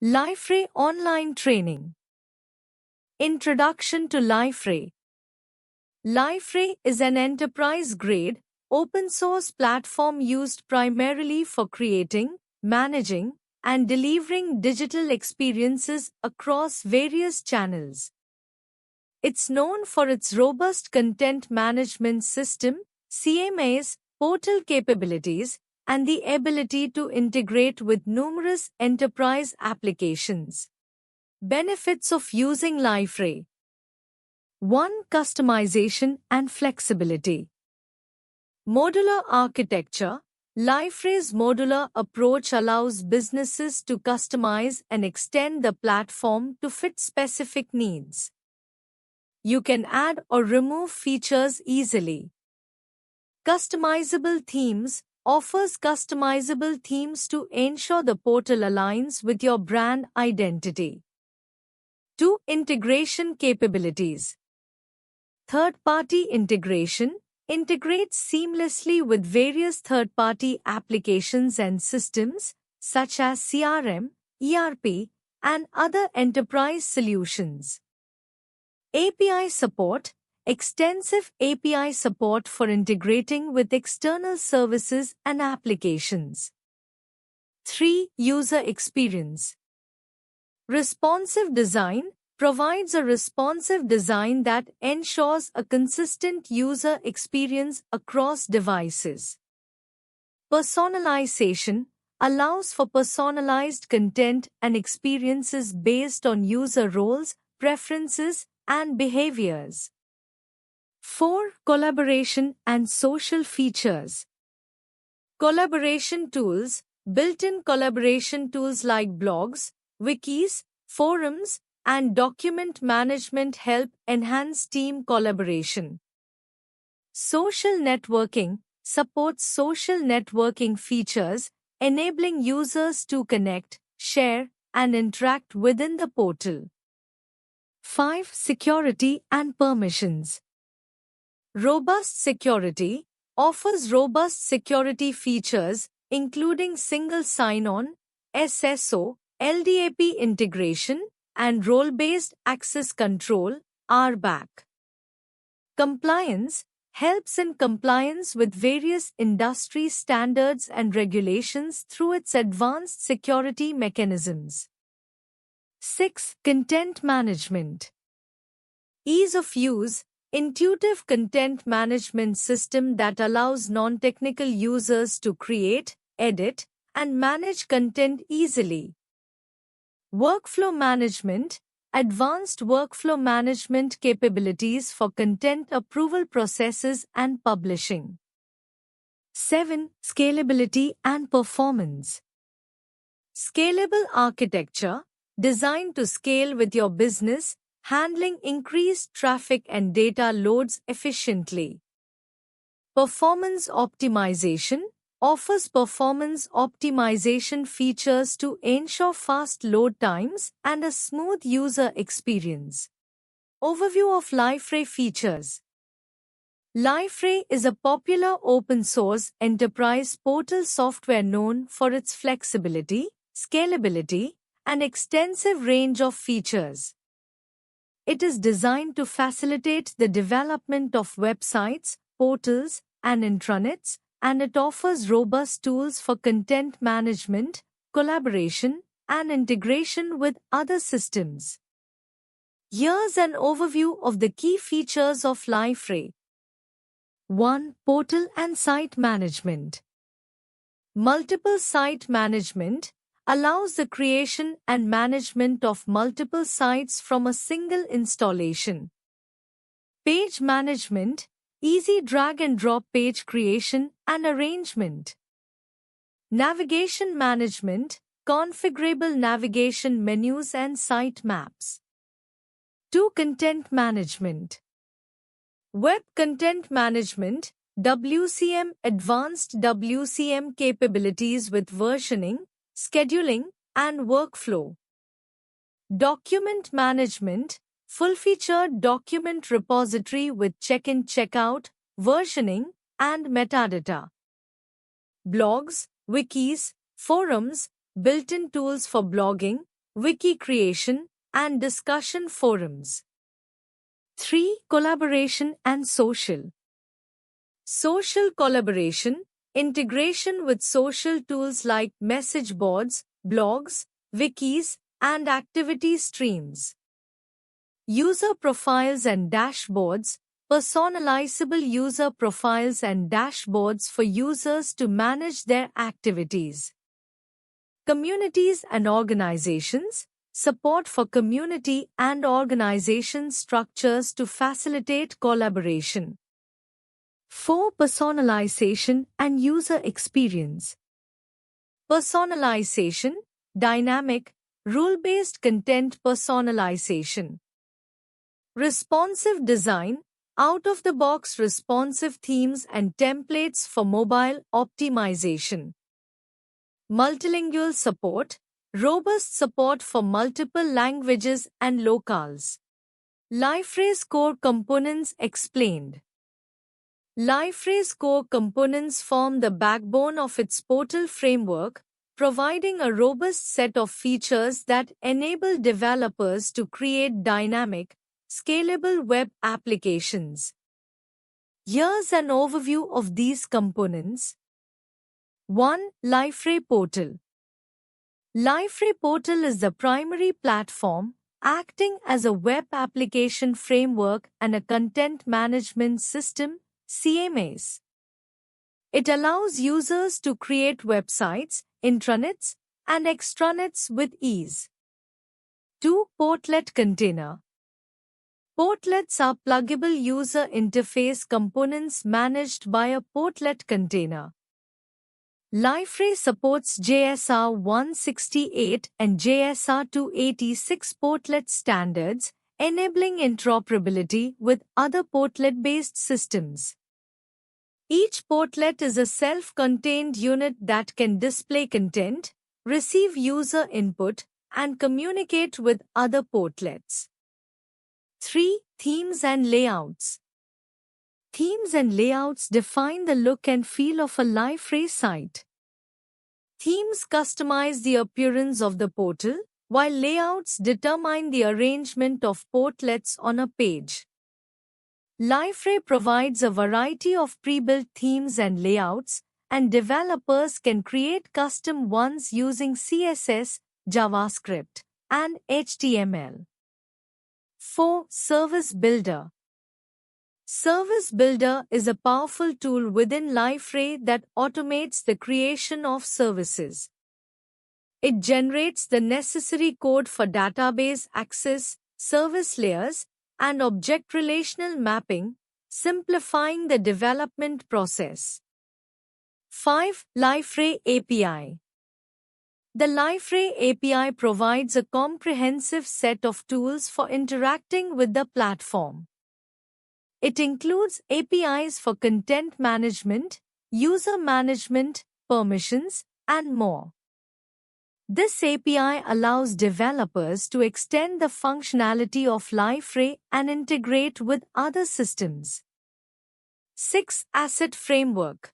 Liferay Online Training. Introduction to Liferay. Liferay is an enterprise-grade, open-source platform used primarily for creating, managing, and delivering digital experiences across various channels. It's known for its robust content management system, CMS, portal capabilities, and the ability to integrate with numerous enterprise applications. Benefits of using Liferay. 1. Customization and flexibility. Modular architecture. Liferay's modular approach allows businesses to customize and extend the platform to fit specific needs. You can add or remove features easily. Customizable themes. Offers customizable themes to ensure the portal aligns with your brand identity. 2. Integration capabilities. Third-party integration. Integrates seamlessly with various third-party applications and systems, such as CRM, ERP, and other enterprise solutions. API support. Extensive API support for integrating with external services and applications. 3. User experience. Responsive design. Provides a responsive design that ensures a consistent user experience across devices. Personalization. Allows for personalized content and experiences based on user roles, preferences, and behaviors. 4. Collaboration and social features. Collaboration tools. Built-in collaboration tools like blogs, wikis, forums, and document management help enhance team collaboration. Social networking. Supports social networking features, enabling users to connect, share, and interact within the portal. 5. Security and permissions. Robust security. Offers robust security features, including single sign-on, SSO, LDAP integration, and role-based access control, RBAC. Compliance. Helps in compliance with various industry standards and regulations through its advanced security mechanisms. 6. Content management. Ease of use. Intuitive content management system that allows non-technical users to create, edit, and manage content easily. Workflow management. Advanced workflow management capabilities for content approval processes and publishing. 7. Scalability and performance. Scalable architecture. Designed to scale with your business, handling increased traffic and data loads efficiently. Performance optimization. Offers performance optimization features to ensure fast load times and a smooth user experience. Overview of Liferay features. Liferay is a popular open-source enterprise portal software known for its flexibility, scalability, and extensive range of features. It is designed to facilitate the development of websites, portals, and intranets, and it offers robust tools for content management, collaboration, and integration with other systems. Here's an overview of the key features of Liferay. 1. Portal and site management. Multiple site management allows the creation and management of multiple sites from a single installation. Page management. Easy drag-and-drop page creation and arrangement. Navigation management. Configurable navigation menus and site maps. 2. Content management. Web content management, WCM. Advanced WCM capabilities with versioning, scheduling, and workflow. Document management. Full-featured document repository with check-in, check-out, versioning, and metadata. Blogs, wikis, forums, built-in tools for blogging, wiki creation, and discussion forums. 3. Collaboration and social. Social collaboration, integration with social tools like message boards, blogs, wikis, and activity streams. User profiles and dashboards, personalizable user profiles and dashboards for users to manage their activities. Communities and organizations, support for community and organization structures to facilitate collaboration. 4. Personalization and user experience. Personalization, dynamic, rule-based content personalization. Responsive design, out-of-the-box responsive themes and templates for mobile optimization. Multilingual support, robust support for multiple languages and locales. Liferay's core components explained. Liferay's core components form the backbone of its portal framework, providing a robust set of features that enable developers to create dynamic, scalable web applications. Here's an overview of these components. 1. Liferay Portal. Liferay Portal is the primary platform, acting as a web application framework and a content management system, CMS. It allows users to create websites, intranets, and extranets with ease. 2. Portlet Container. Portlets are pluggable user interface components managed by a portlet container. Liferay supports JSR 168 and JSR 286 portlet standards, enabling interoperability with other portlet-based systems. Each portlet is a self-contained unit that can display content, receive user input, and communicate with other portlets. 3. Themes and layouts. Themes and layouts define the look and feel of a Liferay site. Themes customize the appearance of the portal, while layouts determine the arrangement of portlets on a page. Liferay provides a variety of pre-built themes and layouts, and developers can create custom ones using CSS, JavaScript, and HTML. 4. Service Builder. Service Builder is a powerful tool within Liferay that automates the creation of services. It generates the necessary code for database access, service layers, and object relational mapping, simplifying the development process. 5. Liferay API. The Liferay API provides a comprehensive set of tools for interacting with the platform. It includes APIs for content management, user management, permissions, and more. This API allows developers to extend the functionality of Liferay and integrate with other systems. 6. Asset Framework.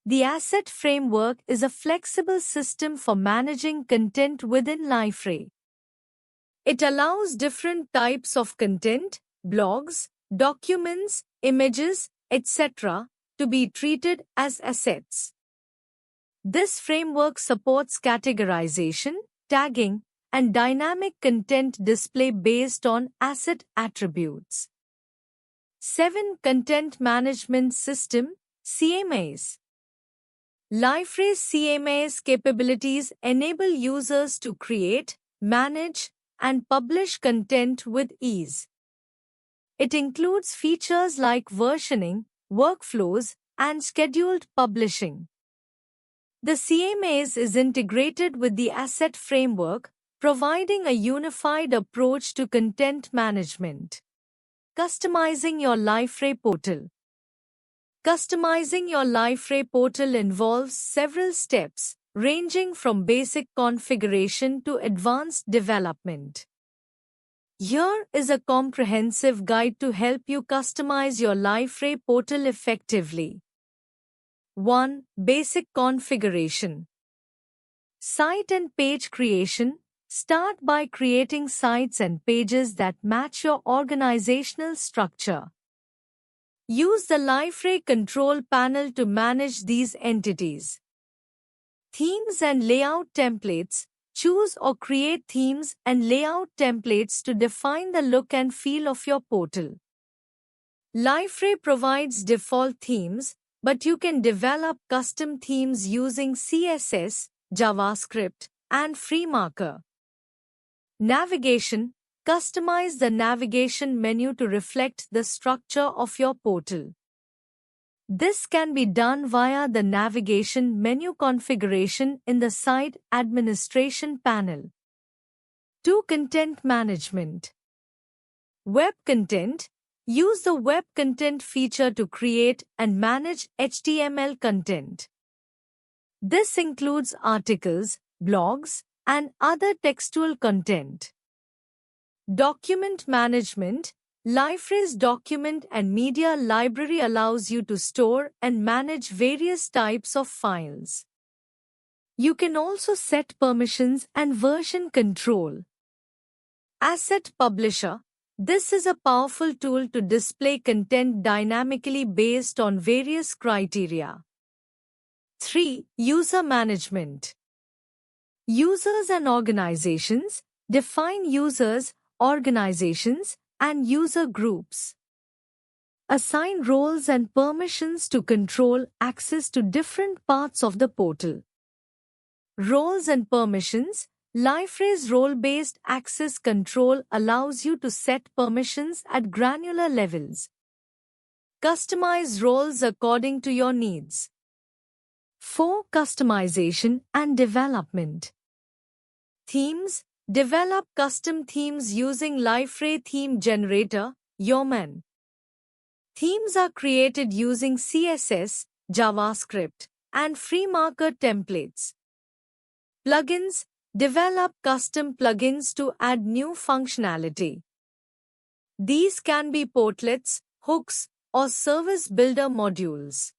The Asset Framework is a flexible system for managing content within Liferay. It allows different types of content, blogs, documents, images, etc., to be treated as assets. This framework supports categorization, tagging, and dynamic content display based on asset attributes. 7. Content Management System, CMS. Liferay's CMS capabilities enable users to create, manage, and publish content with ease. It includes features like versioning, workflows, and scheduled publishing. The CMS is integrated with the Asset Framework, providing a unified approach to content management. Customizing your Liferay portal. Customizing your Liferay portal involves several steps, ranging from basic configuration to advanced development. Here is a comprehensive guide to help you customize your Liferay portal effectively. 1. Basic configuration. Site and page creation, Start by creating sites and pages that match your organizational structure. Use the Liferay control panel to manage these entities. Themes and layout templates. Choose or create themes and layout templates to define the look and feel of your portal. Liferay provides default themes, but you can develop custom themes using CSS, JavaScript, and FreeMarker. Navigation. Customize the navigation menu to reflect the structure of your portal. This can be done via the navigation menu configuration in the site administration panel. 2. Content management. Web content. Use the web content feature to create and manage HTML content. This includes articles, blogs, and other textual content. Document management. Liferay's document and media library allows you to store and manage various types of files. You can also set permissions and version control. Asset Publisher. This is a powerful tool to display content dynamically based on various criteria. 3. User management. Users and organizations. Define users, organizations, and user groups. Assign roles and permissions to control access to different parts of the portal. Roles and permissions. Liferay's role-based access control allows you to set permissions at granular levels. Customize roles according to your needs. 4. Customization and development. Themes. Develop custom themes using Liferay Theme Generator, Yeoman. Themes are created using CSS, JavaScript, and FreeMarker templates. Plugins. Develop custom plugins to add new functionality. These can be portlets, hooks, or service builder modules.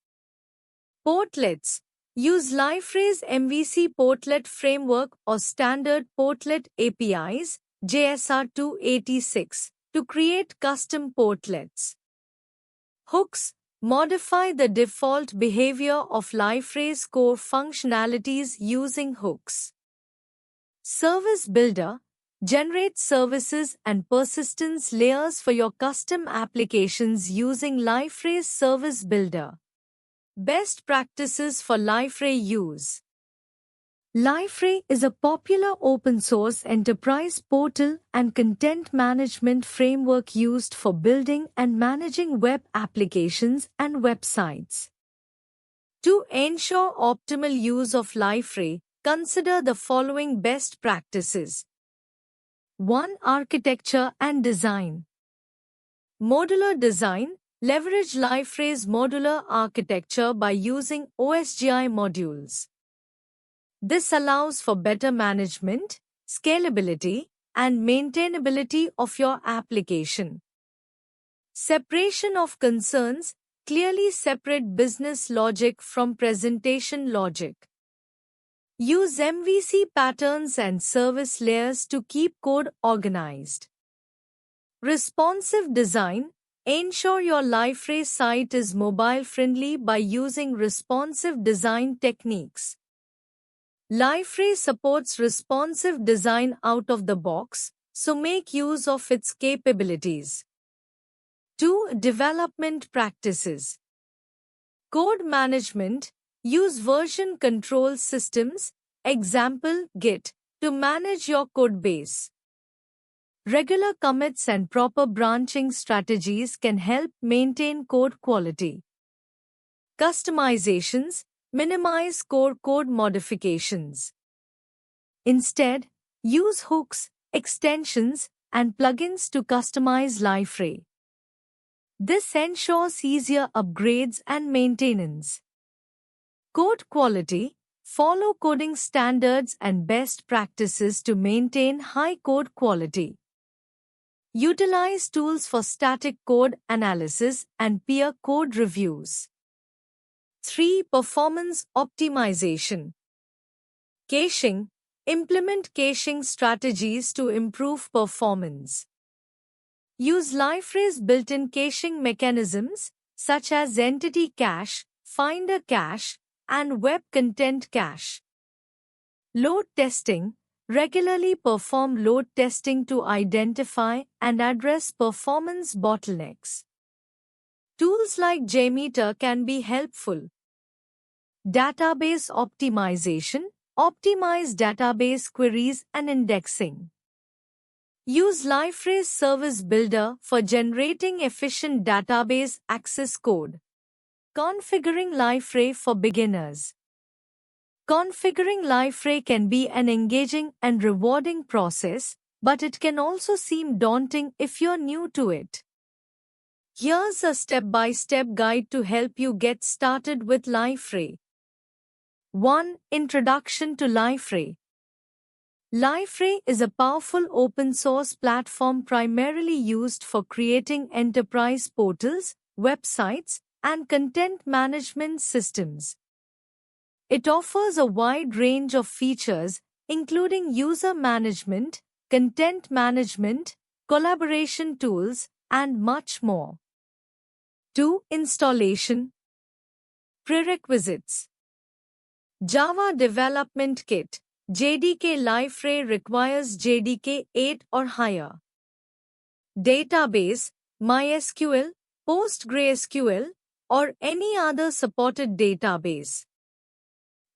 Portlets. Use Liferay's MVC Portlet Framework or Standard Portlet APIs, JSR 286, to create custom portlets. Hooks. Modify the default behavior of Liferay's core functionalities using hooks. Service Builder. Generate services and persistence layers for your custom applications using Liferay's Service Builder. Best practices for Liferay use. Liferay is a popular open-source enterprise portal and content management framework used for building and managing web applications and websites. To ensure optimal use of Liferay, consider the following best practices. 1. Architecture and design. Modular design. Leverage Liferay's modular architecture by using OSGI modules. This allows for better management, scalability, and maintainability of your application. Separation of concerns. Clearly separate business logic from presentation logic. Use MVC patterns and service layers to keep code organized. Responsive design. Ensure your Liferay site is mobile-friendly by using responsive design techniques. Liferay supports responsive design out of the box, so make use of its capabilities. 2. Development practices. Code management. Use version control systems, example Git, to manage your code base. Regular commits and proper branching strategies can help maintain code quality. Customizations. Minimize core code modifications. Instead, use hooks, extensions, and plugins to customize Liferay. This ensures easier upgrades and maintenance. Code quality. Follow coding standards and best practices to maintain high code quality. Utilize tools for static code analysis and peer code reviews. 3. Performance optimization. Caching. Implement caching strategies to improve performance. Use Liferay's built-in caching mechanisms such as Entity Cache, Finder Cache, and Web Content Cache. Load testing. Regularly perform load testing to identify and address performance bottlenecks. Tools like JMeter can be helpful. Database optimization. Optimize database queries and indexing. Use Liferay's Service Builder for generating efficient database access code. Configuring Liferay for beginners. Configuring Liferay can be an engaging and rewarding process, but it can also seem daunting if you're new to it. Here's a step-by-step guide to help you get started with Liferay. 1. Introduction to Liferay. Liferay is a powerful open-source platform primarily used for creating enterprise portals, websites, and content management systems. It offers a wide range of features, including user management, content management, collaboration tools, and much more. 2. Installation. Prerequisites. Java Development Kit. JDK. Liferay requires JDK 8 or higher. Database, MySQL, PostgreSQL, or any other supported database.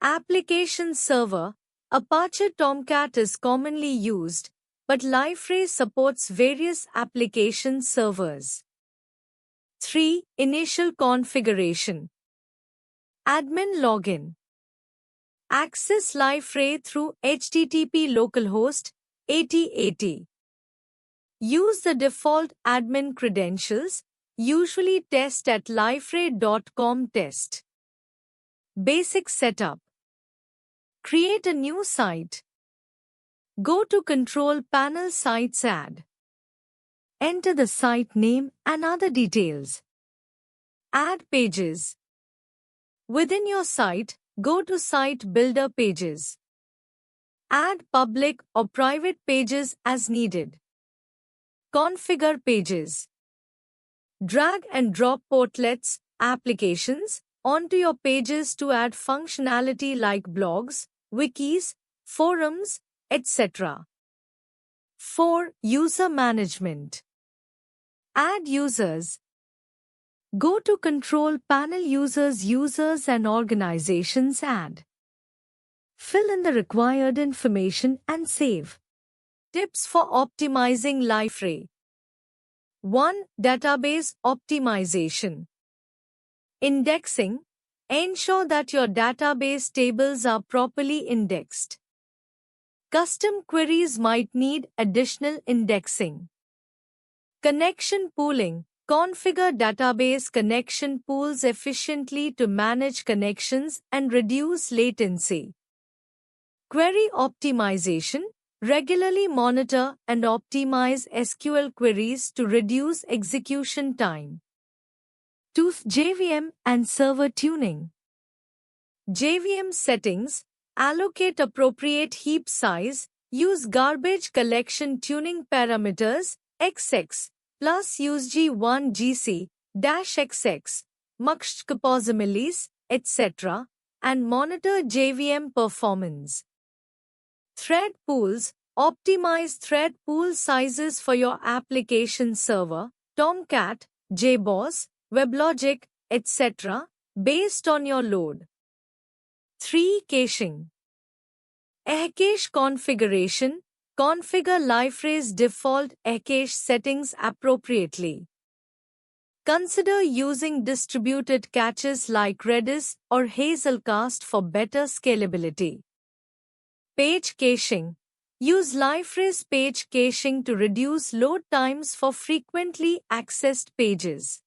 Application server. Apache Tomcat is commonly used, but Liferay supports various application servers. 3. Initial configuration. Admin login. Access Liferay through HTTP localhost 8080. Use the default admin credentials, usually test at liferay.com test. Basic setup. Create a new site. Go to Control Panel Sites Add. Enter the site name and other details. Add pages. Within your site, go to Site Builder Pages. Add public or private pages as needed. Configure pages. Drag and drop portlets, applications, onto your pages to add functionality like blogs, wikis, forums, etc. 4. User management. Add users. Go to Control Panel Users and Organizations. Add. Fill in the required information and save. Tips for optimizing Liferay. 1. Database optimization. Indexing. Ensure that your database tables are properly indexed. Custom queries might need additional indexing. Connection pooling. Configure database connection pools efficiently to manage connections and reduce latency. Query optimization. Regularly monitor and optimize SQL queries to reduce execution time. 2. JVM and server tuning. JVM settings. Allocate appropriate heap size. Use garbage collection tuning parameters, XX, plus use G1 GC, -XX, muxtcposimiles, etc., and monitor JVM performance. Thread pools. Optimize thread pool sizes for your application server, Tomcat, JBoss, WebLogic, etc., based on your load. 3. Caching. Cache configuration. Configure Liferay's default cache settings appropriately. Consider using distributed caches like Redis or Hazelcast for better scalability. Page caching. Use Liferay's page caching to reduce load times for frequently accessed pages.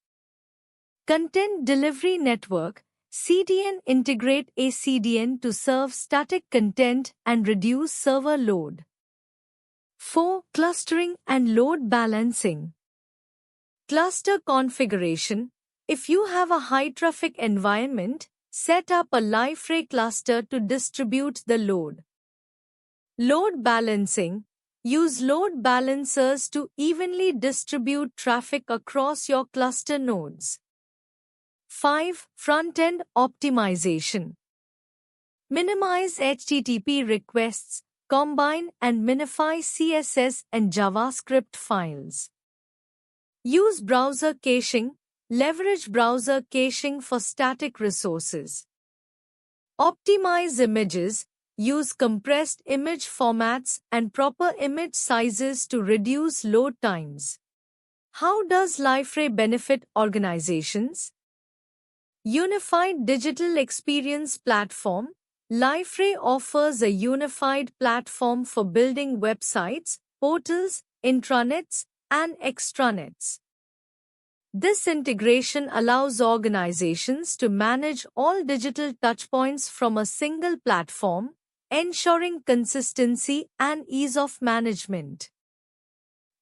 Content Delivery Network, CDN. Integrate a CDN to serve static content and reduce server load. 4. Clustering and load balancing. Cluster configuration. If you have a high-traffic environment, set up a Liferay cluster to distribute the load. Load balancing. Use load balancers to evenly distribute traffic across your cluster nodes. 5. Front-end optimization. Minimize HTTP requests, combine and minify CSS and JavaScript files. Use browser caching. Leverage browser caching for static resources. Optimize images. Use compressed image formats and proper image sizes to reduce load times. How does Liferay benefit organizations? Unified Digital Experience Platform. Liferay offers a unified platform for building websites, portals, intranets, and extranets. This integration allows organizations to manage all digital touchpoints from a single platform, ensuring consistency and ease of management.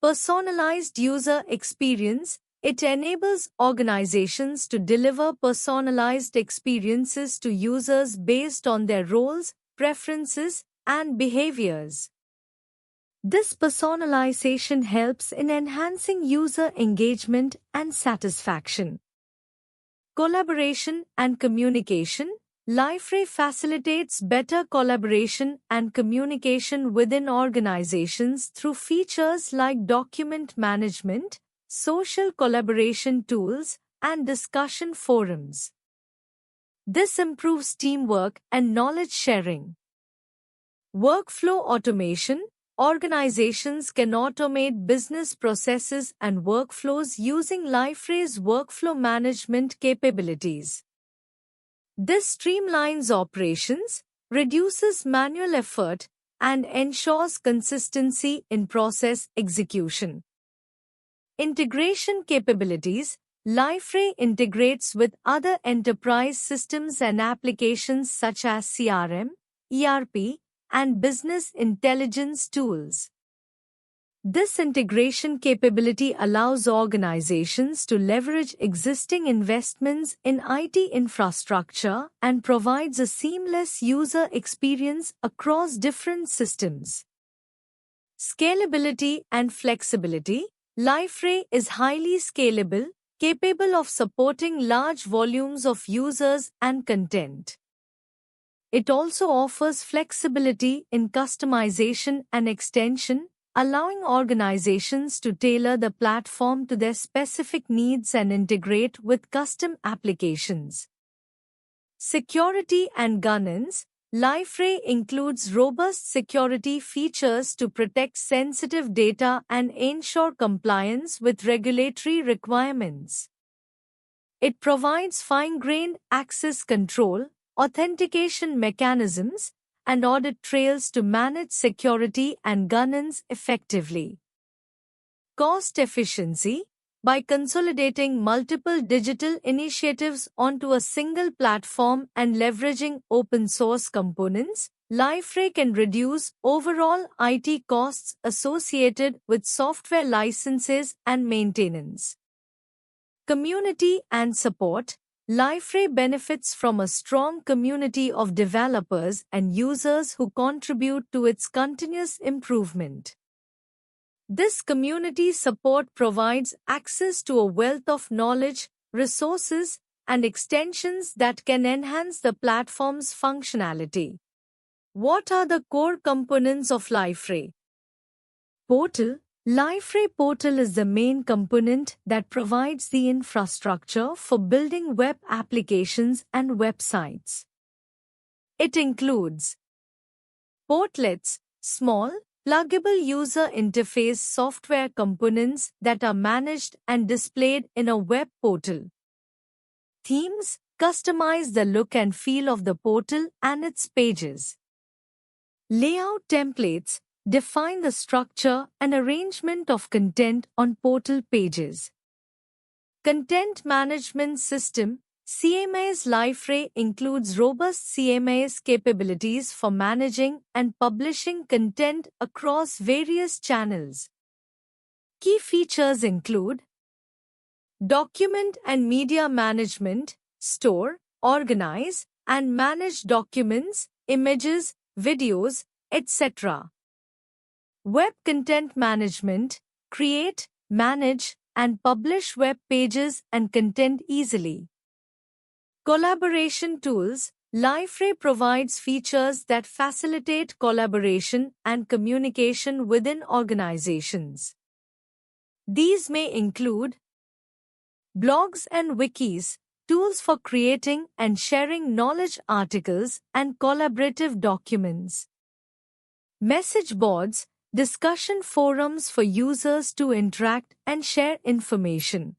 Personalized user experience. It enables organizations to deliver personalized experiences to users based on their roles, preferences, and behaviors. This personalization helps in enhancing user engagement and satisfaction. Collaboration and communication. Liferay facilitates better collaboration and communication within organizations through features like document management, social collaboration tools, and discussion forums. This improves teamwork and knowledge sharing. Workflow automation. Organizations can automate business processes and workflows using Liferay's workflow management capabilities. This streamlines operations, reduces manual effort, and ensures consistency in process execution. Integration capabilities. Liferay integrates with other enterprise systems and applications such as CRM, ERP, and business intelligence tools. This integration capability allows organizations to leverage existing investments in IT infrastructure and provides a seamless user experience across different systems. Scalability and flexibility. Liferay is highly scalable, capable of supporting large volumes of users and content. It also offers flexibility in customization and extension, allowing organizations to tailor the platform to their specific needs and integrate with custom applications. Security and governance. Liferay includes robust security features to protect sensitive data and ensure compliance with regulatory requirements. It provides fine-grained access control, authentication mechanisms, and audit trails to manage security and governance effectively. Cost efficiency. By consolidating multiple digital initiatives onto a single platform and leveraging open-source components, Liferay can reduce overall IT costs associated with software licenses and maintenance. Community and support. Liferay benefits from a strong community of developers and users who contribute to its continuous improvement. This community support provides access to a wealth of knowledge, resources, and extensions that can enhance the platform's functionality. What are the core components of Liferay? Portal. Liferay Portal is the main component that provides the infrastructure for building web applications and websites. It includes portlets, small, pluggable user interface software components that are managed and displayed in a web portal. Themes customize the look and feel of the portal and its pages. Layout templates define the structure and arrangement of content on portal pages. Content Management System CMS. Liferay includes robust CMS capabilities for managing and publishing content across various channels. Key features include document and media management, store, organize, and manage documents, images, videos, etc. Web content management: create, manage, and publish web pages and content easily. Collaboration tools: Liferay provides features that facilitate collaboration and communication within organizations. These may include blogs and wikis, tools for creating and sharing knowledge articles and collaborative documents. Message boards, discussion forums for users to interact and share information.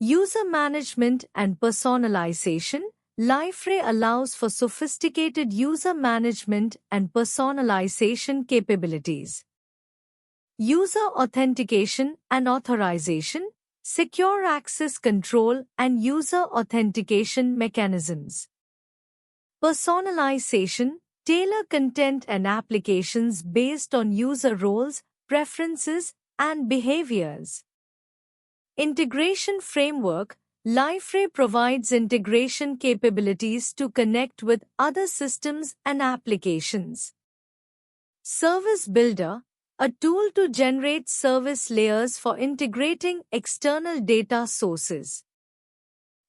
User management and personalization: Liferay allows for sophisticated user management and personalization capabilities. User authentication and authorization, secure access control and user authentication mechanisms. Personalization: tailor content and applications based on user roles, preferences, and behaviors. Integration framework: Liferay provides integration capabilities to connect with other systems and applications. Service Builder, a tool to generate service layers for integrating external data sources.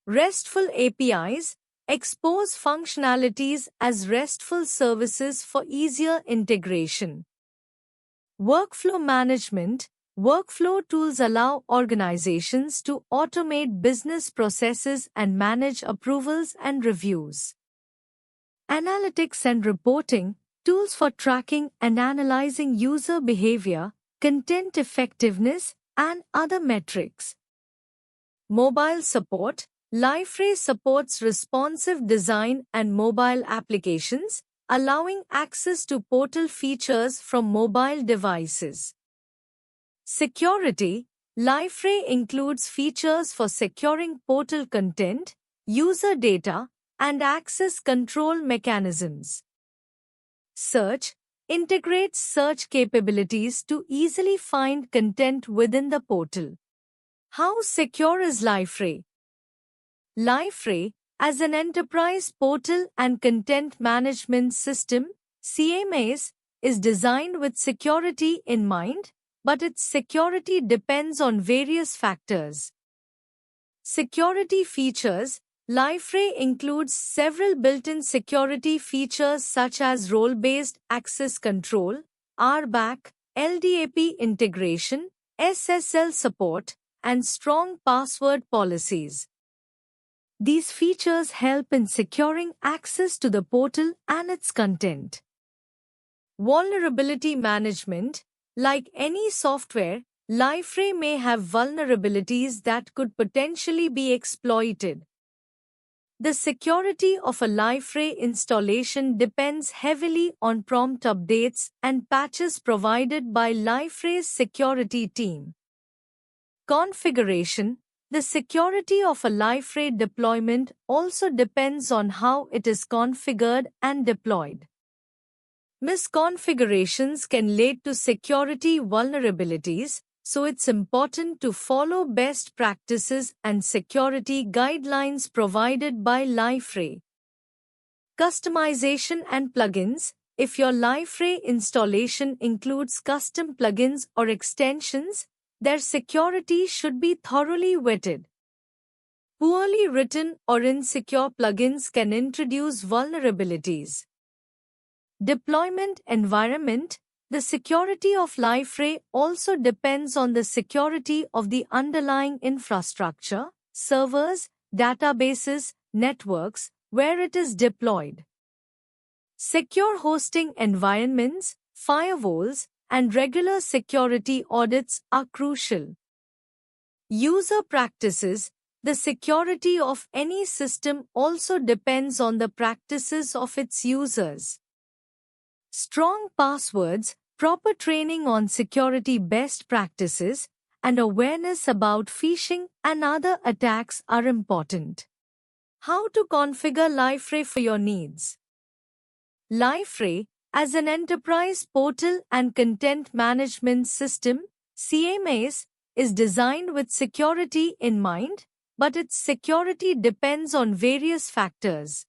RESTful APIs, expose functionalities as RESTful services for easier integration. Workflow management: workflow tools allow organizations to automate business processes and manage approvals and reviews. Analytics and reporting: tools for tracking and analyzing user behavior, content effectiveness, and other metrics. Mobile support: Liferay supports responsive design and mobile applications, allowing access to portal features from mobile devices. Security: Liferay includes features for securing portal content, user data, and access control mechanisms. Search: integrates search capabilities to easily find content within the portal. How secure is Liferay? Liferay, as an enterprise portal and content management system, CMS, is designed with security in mind, but its security depends on various factors. Security features: Liferay includes several built-in security features such as role-based access control, RBAC, LDAP integration, SSL support, and strong password policies. These features help in securing access to the portal and its content. Vulnerability management: like any software, Liferay may have vulnerabilities that could potentially be exploited. The security of a Liferay installation depends heavily on prompt updates and patches provided by Liferay's security team. Configuration: the security of a Liferay deployment also depends on how it is configured and deployed. Misconfigurations can lead to security vulnerabilities, so it's important to follow best practices and security guidelines provided by Liferay. Customization and plugins: if your Liferay installation includes custom plugins or extensions, their security should be thoroughly vetted. Poorly written or insecure plugins can introduce vulnerabilities. Deployment environment: the security of Liferay also depends on the security of the underlying infrastructure, servers, databases, networks, where it is deployed. Secure hosting environments, firewalls, and regular security audits are crucial. User practices: the security of any system also depends on the practices of its users. Strong passwords, proper training on security best practices, and awareness about phishing and other attacks are important. How to configure Liferay for your needs? Liferay, as an enterprise portal and content management system, CMS, is designed with security in mind, but its security depends on various factors.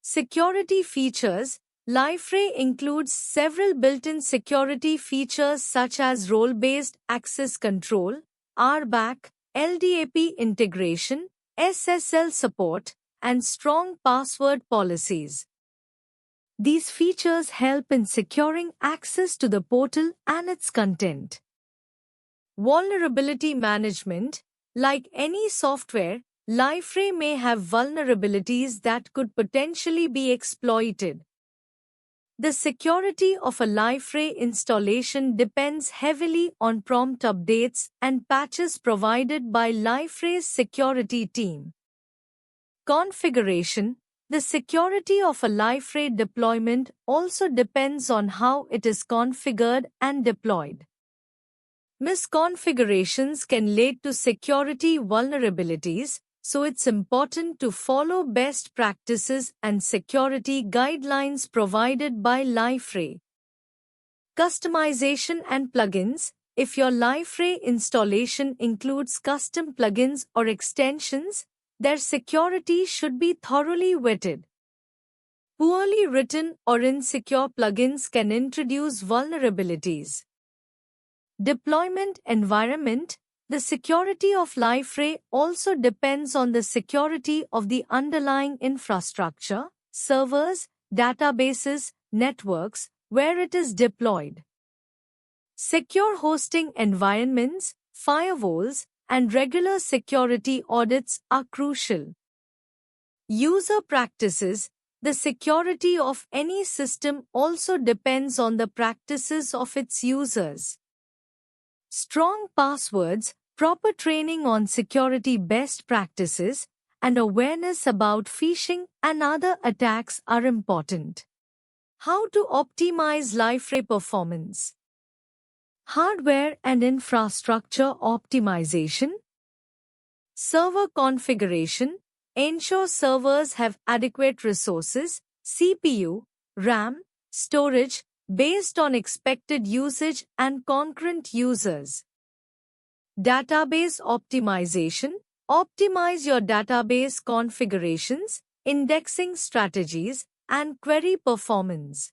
Security features: Liferay includes several built-in security features such as role-based access control, RBAC, LDAP integration, SSL support, and strong password policies. These features help in securing access to the portal and its content. Vulnerability management. Like any software, Liferay may have vulnerabilities that could potentially be exploited. The security of a Liferay installation depends heavily on prompt updates and patches provided by Liferay's security team. Configuration. The security of a Liferay deployment also depends on how it is configured and deployed. Misconfigurations can lead to security vulnerabilities, so it's important to follow best practices and security guidelines provided by Liferay. Customization and plugins. If your Liferay installation includes custom plugins or extensions, their security should be thoroughly vetted. Poorly written or insecure plugins can introduce vulnerabilities. Deployment environment. The security of Liferay also depends on the security of the underlying infrastructure, servers, databases, networks, where it is deployed. Secure hosting environments, firewalls, and regular security audits are crucial. User practices. The security of any system also depends on the practices of its users. Strong passwords, proper training on security best practices, and awareness about phishing and other attacks are important. How to optimize Liferay performance? Hardware and infrastructure optimization. Server configuration. Ensure servers have adequate resources, CPU, RAM, storage, based on expected usage and concurrent users. Database optimization. Optimize your database configurations, indexing strategies, and query performance.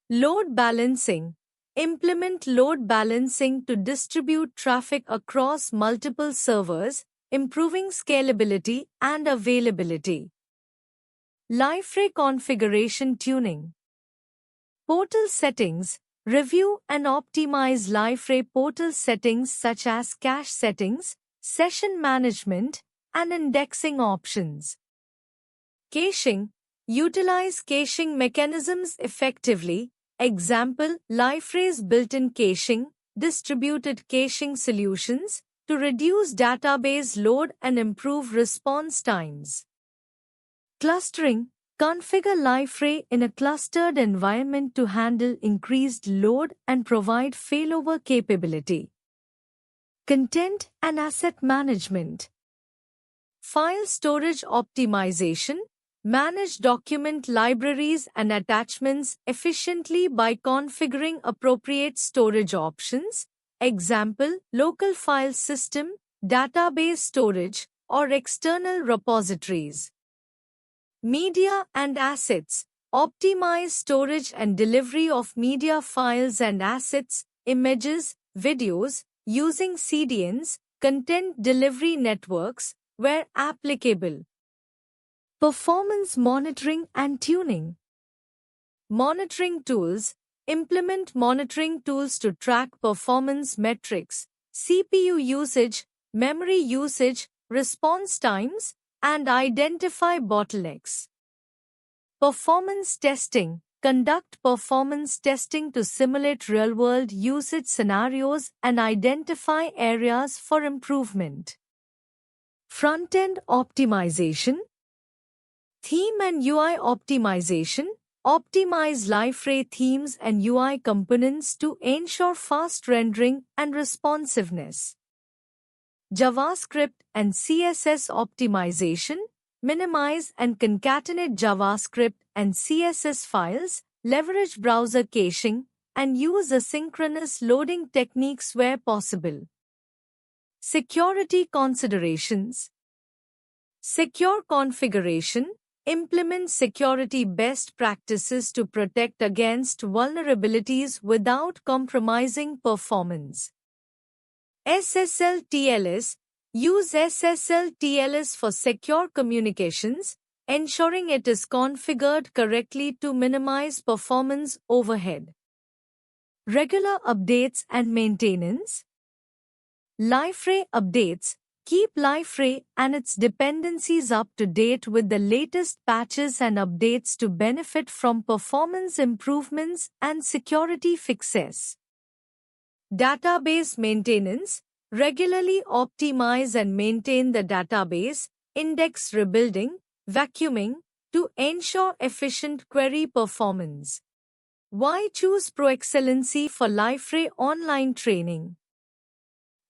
Load balancing. Implement load balancing to distribute traffic across multiple servers, improving scalability and availability. Liferay configuration tuning. Portal settings. Review and optimize Liferay portal settings such as cache settings, session management, and indexing options. Caching. Utilize caching mechanisms effectively. Example, Liferay's built-in caching, distributed caching solutions, to reduce database load and improve response times. Clustering. Configure Liferay in a clustered environment to handle increased load and provide failover capability. Content and asset management. File storage optimization. Manage document libraries and attachments efficiently by configuring appropriate storage options. Example, local file system, database storage, or external repositories. Media and assets. Optimize storage and delivery of media files and assets, images, videos, using CDNs, content delivery networks, where applicable. Performance monitoring and tuning. Monitoring tools. Implement monitoring tools to track performance metrics, CPU usage, memory usage, response times, and identify bottlenecks. Performance testing. Conduct performance testing to simulate real-world usage scenarios and identify areas for improvement. Front-end optimization. Theme and UI optimization. Optimize Liferay themes and UI components to ensure fast rendering and responsiveness. JavaScript and CSS optimization. Minimize and concatenate JavaScript and CSS files, leverage browser caching, and use asynchronous loading techniques where possible. Security considerations. Secure configuration. Implement security best practices to protect against vulnerabilities without compromising performance. SSL TLS. Use SSL TLS for secure communications, ensuring it is configured correctly to minimize performance overhead. Regular updates and maintenance. Liferay updates. Keep Liferay and its dependencies up to date with the latest patches and updates to benefit from performance improvements and security fixes. Database maintenance. Regularly optimize and maintain the database, index rebuilding, vacuuming, to ensure efficient query performance. Why choose ProExcellency for Liferay online training?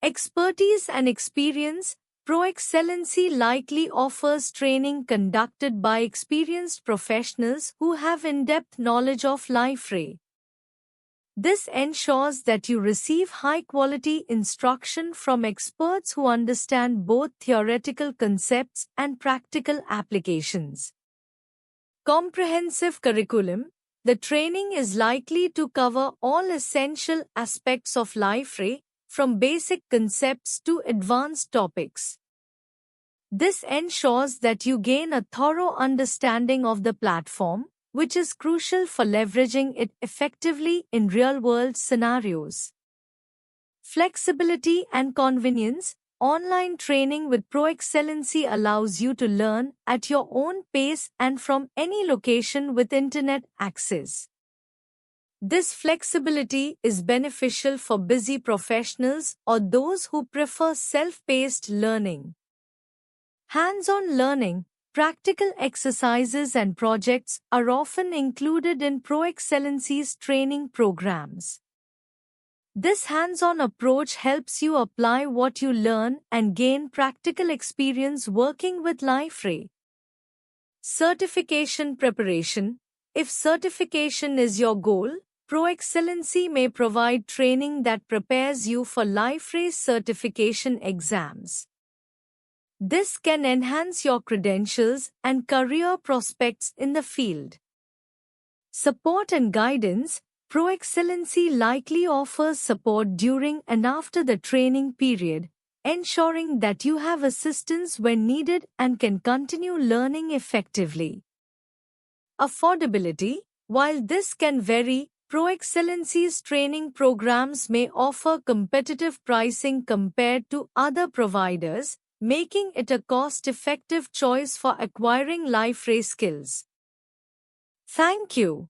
Expertise and experience. ProExcellency likely offers training conducted by experienced professionals who have in-depth knowledge of Liferay. This ensures that you receive high-quality instruction from experts who understand both theoretical concepts and practical applications. Comprehensive curriculum. The training is likely to cover all essential aspects of Liferay, from basic concepts to advanced topics. This ensures that you gain a thorough understanding of the platform, which is crucial for leveraging it effectively in real-world scenarios. Flexibility and convenience. Online training with ProExcellency allows you to learn at your own pace and from any location with internet access. This flexibility is beneficial for busy professionals or those who prefer self-paced learning. Hands-on learning. Practical exercises and projects are often included in ProExcellency's training programs. This hands-on approach helps you apply what you learn and gain practical experience working with Liferay. Certification preparation. If certification is your goal, ProExcellency may provide training that prepares you for Liferay's certification exams. This can enhance your credentials and career prospects in the field. Support and guidance. ProExcellency likely offers support during and after the training period, ensuring that you have assistance when needed and can continue learning effectively. Affordability. While this can vary, ProExcellency's training programs may offer competitive pricing compared to other providers, making it a cost-effective choice for acquiring Liferay skills. Thank you.